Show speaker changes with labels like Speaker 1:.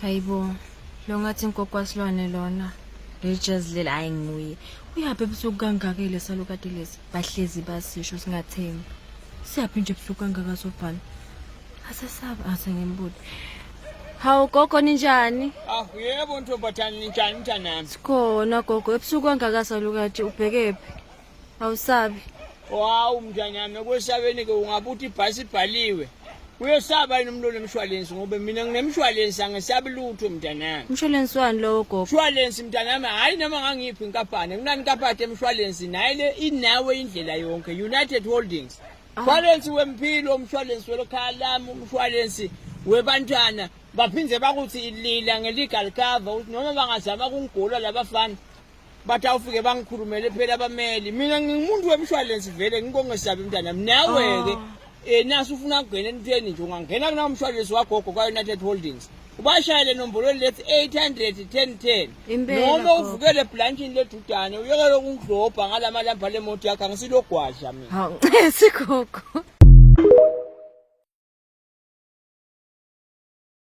Speaker 1: Hayibo, lo ngathi gogoeswatini lona. Lejazi lela ayinguye. Uyaphi ebusuku kangaka lesalokade lezi? Bahlezi basisho singathembi. Siyaphi nje ebusuku kangaka sobhana? Asesaba ngembudo. Hawu gogo ninjani?
Speaker 2: Ah yebo ntombathana ninjani mntanami?
Speaker 1: Sikhona gogo ebusuku kangaka salokade ubhekephi? Awusabi.
Speaker 2: Wow mntanami ekwesabeni ke ungabuthi ibhasi ibhaliwe. Uyesaba yini umlolo emshwalensi ngoba mina nginemshwalensi angesabi lutho mntanami.
Speaker 1: Umshwalensi wani lowo gogo?
Speaker 2: Umshwalensi mntanami hayi noma ngangiphi inkampani kunani inkampani emshwalensi naye le inawe indlela yonke United Holdings. Umshwalensi wempilo, umshwalensi wekhaya lami, umshwalensi webantwana baphindze bakuthi ilila ngelegal cover ukuthi noma bangazama ukungigula labafana bathi awufike bangikhulumele phela abameli mina ngingumuntu wemshwalensi vele ngikongesabi mntanami nawe ke nasu ufuna ukungena entweni nje ungangena kuna umshwalensi wagogo kwa United Holdings ubashayele nombolo lethi 800 1010 noma uvukele branchini ledudane uyekele ukungidlobha ngalamalamba lemoto yakhe angisilogwasha mina.
Speaker 1: Hawu, sigogo.